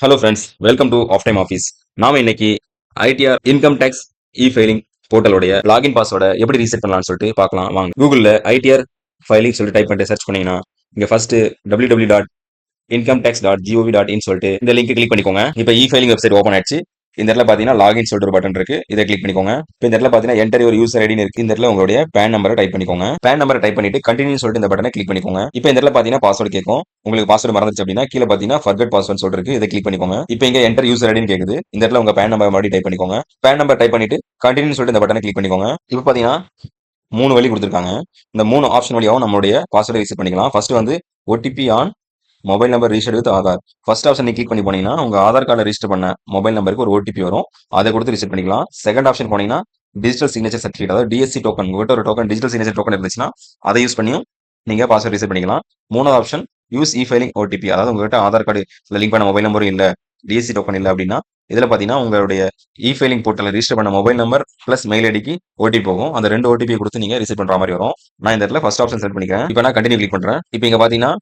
Hello friends, welcome to off time office. நாம இன்னைக்கு ITR income tax e filing போர்ட்டலோடைய login பாஸ்வேர்டை எப்படி ரீசெட் பண்ணலாம்னு சொல்லிட்டு பார்க்கலாம் வாங்க. கூகுளில் ஐடிஆர் ஃபைலிங் சொல்லிட்டு டைப் பண்ணிட்டு சர்ச் பண்ணீங்கன்னா இங்க ஃபர்ஸ்ட் www.incometax.gov.in சொல்லிட்டு இந்த லிங்க் கிளிக் பண்ணிக்கோங்க. இப்போ இ ஃபைலிங் வெப்சைட் ஓப்பன் ஆயிடுச்சு. இந்த இடத்துல பாத்தீங்கன்னா லாகின் சொல்லிட்டு ஒரு பட்டன் இருக்கு, இதை கிளிக் பண்ணிக்கோங்க. இப்போ இந்த இடத்துல பாத்தீங்கன்னா என்டர் ஒரு யூசர் ஐடின்னு இருக்கு. இந்த இடத்துல உங்களுடைய பேன் நம்பரை டைப் பண்ணிக்கோங்க. பேன் நம்பரை டைப் பண்ணிட்டு கண்டினியூ சொல்லிட்டு இந்த பட்டனை கிளிக் பண்ணிக்கோங்க. இப்போ இந்த இடத்துல பாத்தீங்கன்னா பாஸ்வேர்டு கேட்கும். உங்களுக்கு பாஸ்வேர்டு மறந்துச்சு அப்படின்னா கீழே பாத்தீங்கன்னா ஃபர்கட் பாஸ்வேர்ட் சொல்லிருக்கு, இதை கிளிக் பண்ணிக்கோங்க. இப்போ இங்க என்டர் யூசர் ஐடின்னு கேக்குது. இந்த இடத்துல உங்க பேன் நம்பர் மறுபடியும் டைப் பண்ணிக்கோங்க. பேன் நம்பர் டைப் பண்ணிட்டு கண்டினியூ சொல்லிட்டு இந்த பட்டனை கிளிக் பண்ணிக்கோங்க. இப்போ பாத்தீங்கன்னா 3 வழி கொடுத்துருக்காங்க. இந்த 3 ஆப்ஷன் வழியாகவும் நம்மளுடைய பாஸ்வேர்டை ரீசெட் பண்ணிக்கலாம். ஃபர்ஸ்ட் வந்து OTP on mobile number register with Aadhaar. First option நீ கிளிக் பண்ணி போனீங்கன்னா உங்க ஆதார் கார்டு ரிஜிஸ்டர் பண்ண மொபைல் நம்பருக்கு ஒரு ஓடிபி வரும், அதை கொடுத்து ரிசெட் பண்ணிக்கலாம். செகண்ட் ஆப்ஷன் போனீங்கன்னா டிஜிட்டல் சிக்னேச்சர் சர்டிஃபிகேட், அதாவது டிஎஸ்சி டோக்கன், உங்ககிட்ட ஒரு டோக்கன் டிஜிட்டல் சிக்னேச்சர் டோக்கன் இருந்துச்சுன்னா அதை யூஸ் பண்ணியும் நீங்க பாஸ்வேர்ட் ரீசெட் பண்ணிக்கலாம். மூணாவது option use e filing OTP, அதாவது உங்ககிட்ட ஆதார் கார்டு லிங்க் பண்ண மொபைல் நம்பரும் இல்ல, டிஎஸ்சி டோக்கன் இல்லை அப்படின்னா இதுல பாத்தீங்கன்னா உங்களுடைய இ ஃபைலிங் போர்ட்டல் ரிஜிஸ்டர் பண்ண மொபைல் நம்பர் பிளஸ் மெயில் ஐடிக்கு ஓடிபி போகும். அந்த 2 ஓடிபி கொடுத்து நீங்க ரிசீவ் பண்ற மாதிரி வரும். நான் இந்த இடத்துல ஃபர்ஸ்ட் ஆப்ஷன் செலக்ட் பண்ணிக்கிறேன். இப்போ நான் கண்டினியூ கிளிக் பண்றேன். இப்போ இங்க பாத்தீங்கன்னா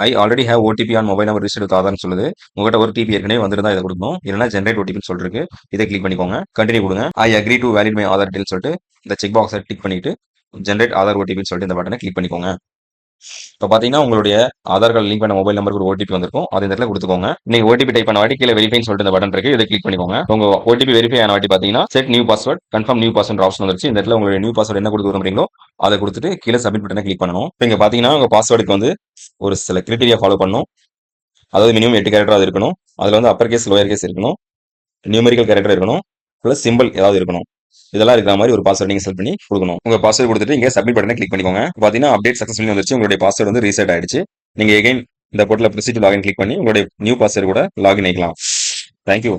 I already have OTP on mobile number register with ஆதார்னு சொல்லுது. உங்ககிட்ட ஒரு டிபி ஏற்கனவே வந்திருந்தா இதை கொடுக்கணும், இல்லைனா ஜென்ரேட் ஓடிபின்னு சொல்லிருக்கு, இதை கிளிக் பண்ணிக்கோங்க. கண்டினியூ கொடுங்க. I agree to valid my Aadhaar deal சொல்லிட்டு இந்த செக் பாக்ஸை டிக் பண்ணிட்டு ஜென்ரேட் ஆதார் ஓடிபின்னு சொல்லிட்டு இந்த பட்டனை கிளிக் பண்ணிக்கோங்க. இப்போ பாத்தீங்கன்னா உங்களுடைய ஆதார் கார்டு லிங்க் பண்ண மொபைல் நம்பருக்கு ஒரு ஓடிபி வந்திருக்கும், அது இந்த இடத்துல கொடுத்துக்கோங்க. நீங்க ஓடிபி டைப் பண்ண வாட்டி கீழே வெரிஃபைன்னு சொல்லிட்டு இந்த பட்டன் இருக்கு, இதை கிளிக் பண்ணிக்கோங்க. உங்க ஓடிபி வெரிஃபை ஆன வாட்டி பாத்தீங்கன்னா set new password confirm new password option வந்துருச்சு. இந்த இடத்துல உங்களுடைய நியூ பாஸ்வேர்ட் என்ன கொடுத்து விரும்புறீங்களோ அதை கொடுத்துட்டு கீழே சப்மிட் பட்டனை கிளிக் பண்ணணும். இப்போ இங்க பாத்தீங்கன்னா உங்க பாஸ்வேர்டுக்கு வந்து ஒரு சில கிரைட்டீரியா ஃபாலோ பண்ணணும். அதாவது மினிமம் 8 கேரக்டர் அது இருக்கணும். அதுல வந்து அப்பர் கேஸ் லோயர் கேஸ் இருக்கணும், நியூமெரிக்கல் கேரக்டர் இருக்கணும், பிளஸ் சிம்பிள் ஏதாவது இருக்கணும். இதெல்லாம் இருக்கிற மாதிரி ஒரு பாஸ்வேர்ட் நீங்க செலக்ட் பண்ணி கொடுக்கணும். உங்க பாஸ்வேர்ட் கொடுத்துட்டு இங்க சப்மிட் பட்டனை கிளிக் பண்ணிக்கோங்க. பாத்தீங்கன்னா அப்டேட் சக்சஸ்ஃபுல்லி வந்துருச்சு, உங்களுடைய பாஸ்வேர்ட் வந்து ரீசெட் ஆயிடுச்சு. நீங்க எகைன் இந்த போர்ட்டல ப்ரொசீட் டு லாகின் கிளிக் பண்ணி உங்களுடைய நியூ பாஸ்வேர்ட் கூட லாகின் ஆயிக்கலாம். தேங்க்யூ.